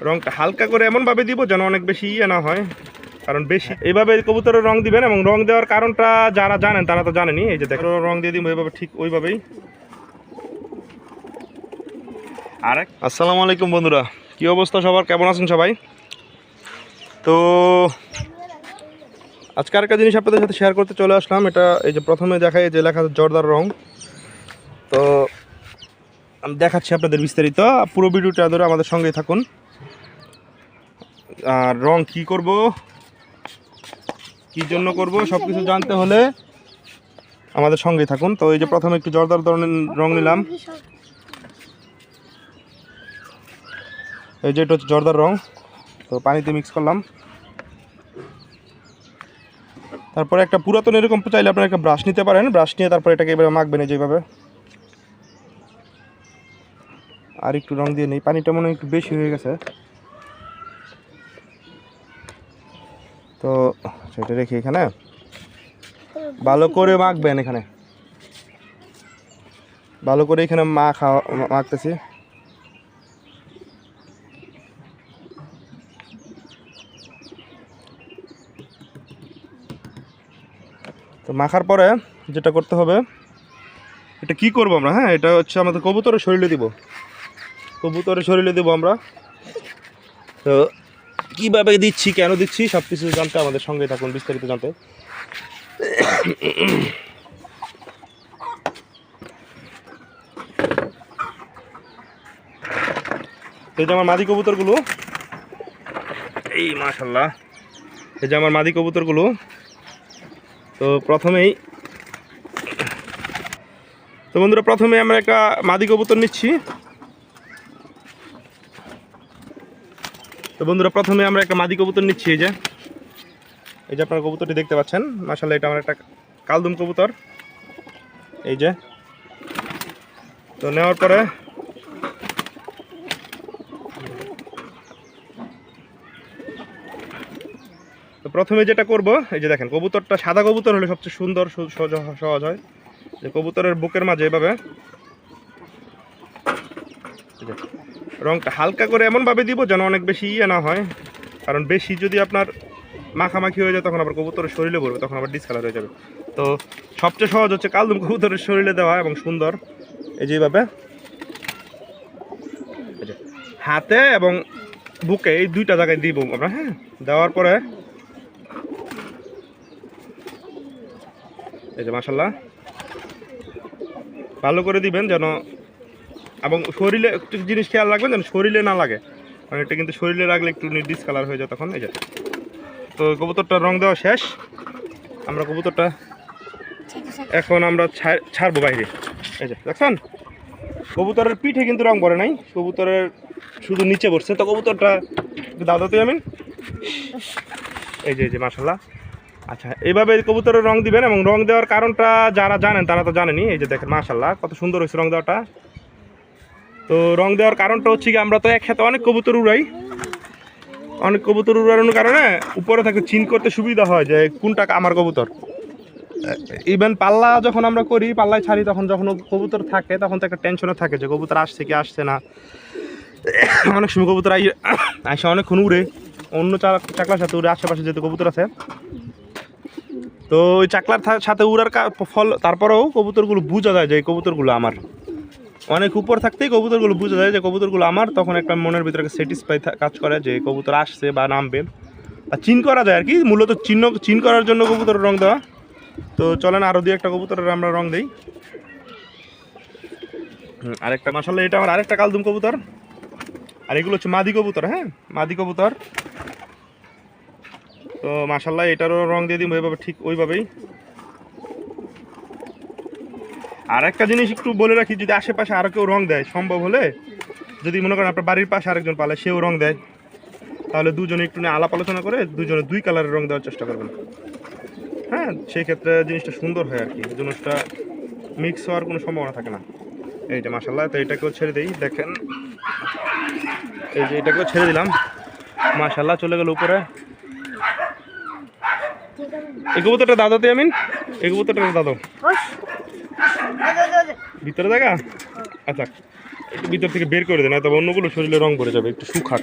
রংটা হালকা করে এমনভাবে দিব যেন অনেক বেশি ইয়ে না হয়, কারণ বেশি এইভাবে কবুতরের রং দিবেন। এবং রং দেওয়ার কারণটা যারা জানেন তারা তো জানেনি। এই যে দেখো রং দিয়ে দিব এইভাবে, ঠিক ওইভাবেই। আসসালামু আলাইকুম বন্ধুরা, কি অবস্থা সবার, কেমন আছেন সবাই? তো আজকে আরেকটা জিনিস আপনাদের সাথে শেয়ার করতে চলে আসলাম। এটা এই যে প্রথমে দেখাই যে লেখা আছে জর্দার রং। তো আমি দেখাচ্ছি আপনাদের বিস্তারিত, পুরো ভিডিওটা ধরে আমাদের সঙ্গেই থাকুন। আর রং কি করব, কি জন্য করব, সব কিছু জানতে হলে আমাদের সঙ্গেই থাকুন। তো এই যে প্রথমে একটু জর্দার ধরনের রং নিলাম। এই যে এটা হচ্ছে জর্দার রং, তো পানিতে মিক্স করলাম। তারপরে একটা পুরাতন এরকম চাইলে আপনারা একটা ব্রাশ নিতে পারেন, ব্রাশ নিয়ে তারপরে এটাকে এবারে মাখবেন যেভাবে। আর একটু রং দিয়ে নেই, পানিটা মনে হয় একটু বেশি হয়ে গেছে, তো সেটা রেখে এখানে ভালো করে মাখবেন। এখানে ভালো করে এখানে মাখতেছি। তো মাখার পরে যেটা করতে হবে, এটা কি করব আমরা, হ্যাঁ এটা হচ্ছে আমাদের কবুতরের শরীরে দিব, কবুতরের শরীরে দেবো আমরা। তো কীভাবে দিচ্ছি, কেন দিচ্ছি, সব কিছু জানতে আমাদের সঙ্গে থাকুন, বিস্তারিত জানতে। এই যে আমার মাদি কবুতরগুলো, এই মাশাআল্লাহ, এই যে আমার মাদি কবুতরগুলো। তো প্রথমেই তো বন্ধুরা, প্রথমে আমরা একটা মাদি কবুতর নিচ্ছি। তো বন্ধুরা, প্রথমে আমরা একটা মাদি কবুতর নিচ্ছি। এই যে আপনারা কবুতরটি দেখতে পাচ্ছেন, মাশাআল্লাহ, এটা আমার একটা কালদুম কবুতর। এই যে, তো নেওয়ার পরে তো প্রথমে যেটা করব, এই যে দেখেন কবুতরটা সাদা কবুতর হলে সবচেয়ে সুন্দর সহজ হয়। যে কবুতরের বুকের মাঝে এভাবে রংটা হালকা করে এমনভাবে দিব যেন অনেক বেশি ইয়ে না হয়, কারণ বেশি যদি আপনার মাখামাখি হয়ে যায় তখন আবার কবুতরের শরীরে পড়বে, তখন আবার ডিসকালার হয়ে যাবে। তো সবচেয়ে সহজ হচ্ছে কালদুম কবুতরের শরীরে দেওয়া এবং সুন্দর। এই যেভাবে হাতে এবং বুকে এই দুইটা জায়গায় দিব আমরা, হ্যাঁ। দেওয়ার পরে এই যে মাশাআল্লাহ ভালো করে দিবেন যেন, এবং শরীরে একটু জিনিস খেয়াল রাখবেন যেন শরীরে না লাগে, কারণ এটা কিন্তু শরীরে লাগলে একটু ডিসকালার হয়ে যায় তখন। এই যে, তো কবুতরটার রং দেওয়া শেষ। আমরা কবুতরটা এখন আমরা ছাড়বো বাইরে। এই যে দেখছেন, কবুতরের পিঠে কিন্তু রং পড়ে নাই, কবুতরের শুধু নিচে পড়ছে। তো কবুতরটা দাদা তুই আমিন, এই যে মাশাআল্লাহ। আচ্ছা, এইভাবে কবুতরের রং দিবেন। এবং রং দেওয়ার কারণটা যারা জানেন তারা তো জানেনি। এই যে দেখেন মাশাআল্লাহ কত সুন্দর হয়েছে রং দেওয়াটা। তো রং দেওয়ার কারণটা হচ্ছে কি, আমরা তো একসাথে অনেক কবুতর উড়াই, অনেক কবুতর উড়ানোর কারণে উপরে থাকে চিন করতে সুবিধা হয় যে কোনটা আমার কবুতর। ইভেন পাল্লা যখন আমরা করি, পাল্লায় ছাড়ি, তখন যখন কবুতর থাকে তখন তো একটা টেনশনে থাকে যে কবুতর আসছে কি আসছে না। অনেক সময় কবুতর আসে অনেকক্ষণ উড়ে, অন্য চাকলার সাথে উড়ে, আশেপাশে যেহেতু কবুতর আছে। তো ওই চাকলার সাথে উড়ার ফল তারপরেও কবুতরগুলো বোঝা যায় যে এই কবুতরগুলো আমার। অনেক উপর থাকতেই কবুতরগুলো বোঝা যায় যে কবুতরগুলো আমার, তখন একটা মনের ভিতরে স্যাটিসফাই কাজ করে যে কবুতর আসছে বা নামবে, আর চিন করা যায় আর কি। মূলত চিন করার জন্য কবুতরের রং দেওয়া। তো চলেন আরও দিয়ে একটা কবুতরের আমরা রং দিই। আরেকটা মাশাআল্লাহ, এটা আমার আরেকটা কালদুম কবুতর। আর এগুলো হচ্ছে মাদি কবুতর, হ্যাঁ মাদি কবুতর। তো মাশাআল্লাহ এটারও রং দিয়ে দিব ওইভাবে, ঠিক ওইভাবেই। আর একটা জিনিস একটু বলে রাখি, যদি আশেপাশে আরও কেউ রং দেয়, সম্ভব হলে যদি মনে করেন আপনার বাড়ির পাশে আরেকজন পালে সেও রং দেয়, তাহলে দুজনে একটু নিয়ে আলাপ আলোচনা করে দুজনে দুই কালারের রং দেওয়ার চেষ্টা করবেন, হ্যাঁ। সেই ক্ষেত্রে জিনিসটা সুন্দর হয় আর কি, জিনিসটা মিক্স হওয়ার কোনো সম্ভাবনা থাকে না। এই যে মাশাআল্লাহ, তো এটাকেও ছেড়ে দিই। দেখেন এই যে এটাকেও ছেড়ে দিলাম, মাশাআল্লাহ চলে গেল উপরে। এই কবুতরটা দাদাতে আমিন, এই কবুতরটা দাদা ভিতরে জায়গা। আচ্ছা, একটু ভিতর থেকে বের করে দেন, তবে অন্যগুলো শরীরে রং পড়ে যাবে, একটু শুকাক।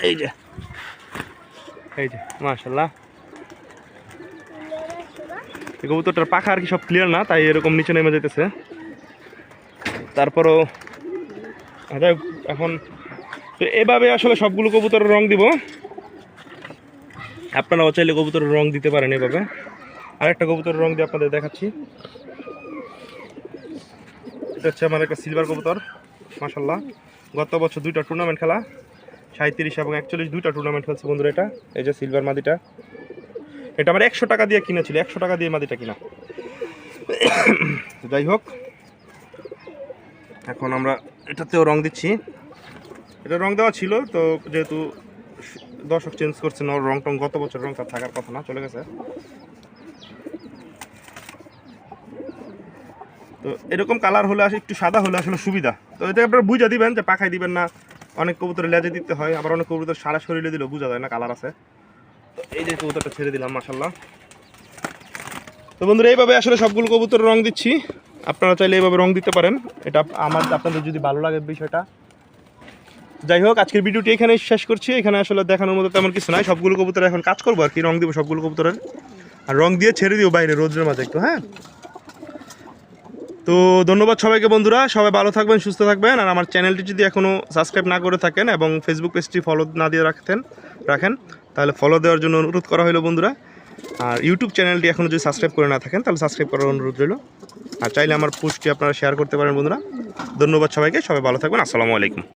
এই যে মাশাআল্লাহ। কবুতরটার পাখা আর কি সব ক্লিয়ার না, তাই এরকম নিচে নেমে যেতেছে। তারপরও এখন তো এভাবে আসলে সবগুলো কবুতরের রং দিব। আপনারাও চাইলে কবুতরের রং দিতে পারেন এভাবে। আরেকটা কবুতরের রং দিয়ে আপনাদের দেখাচ্ছি। এটা হচ্ছে আমার একটা সিলভার কবুতর মাশাআল্লাহ। গত বছর 2টা টুর্নামেন্ট খেলা, 37 এবং 41 2টা টুর্নামেন্ট খেলছে বন্ধুরা। এটা এই যে সিলভার মাদিটা, এটা আমার 100 টাকা দিয়ে কিনেছিল, 100 টাকা দিয়ে মাদিটা কিনা। যাই হোক, এখন আমরা এটাতেও রং দিচ্ছি। এটা রং দেওয়া ছিল, তো যেহেতু দর্শক চেঞ্জ করছে না, রং টং গত বছর রং তার থাকার কথা না, চলে গেছে। তো এরকম কালার হলে আসলে একটু সাদা হলে আসলে সুবিধা। তো এটা আপনারা বুঝা দিবেন যে পাখায় দিবেন না। অনেক কবুতরের লেজে দিতে হয়, আবার অনেক কবুতর সারা শরীরে দিলেও বোঝা যায় না কালার আছে। তো এই যে কবুতরটা ছেড়ে দিলাম মাশাআল্লাহ। তো বন্ধুরা এইভাবে আসলে সবগুলো কবুতর রং দিচ্ছি। আপনারা চাইলে এইভাবে রং দিতে পারেন, এটা আপনাদের যদি ভালো লাগে বিষয়টা। যাই হোক, আজকের ভিডিওটি এখানে শেষ করছি। এখানে আসলে দেখানোর মতো তেমন কিছু নাই। সবগুলো কবুতর এখন কাজ করবো আর কি, রং দিব সবগুলো কবুতরের, আর রং দিয়ে ছেড়ে দিও বাইরে রোদের মাঝে একটু। হ্যাঁ, তো ধন্যবাদ সবাইকে বন্ধুরা, সবাই ভালো থাকবেন, সুস্থ থাকবেন। আর আমার চ্যানেলটি যদি এখনও সাবস্ক্রাইব না করে থাকেন এবং ফেসবুক পেজটি ফলো না দিয়ে রাখেন, তাহলে ফলো দেওয়ার জন্য অনুরোধ করা হলো বন্ধুরা। আর ইউটিউব চ্যানেলটি এখনও যদি সাবস্ক্রাইব করে না থাকেন, তাহলে সাবস্ক্রাইব করার অনুরোধ রইল। আর চাইলে আমার পোস্টটি আপনারা শেয়ার করতে পারেন বন্ধুরা। ধন্যবাদ সবাইকে, সবাই ভালো থাকবেন। আসসালামু আলাইকুম।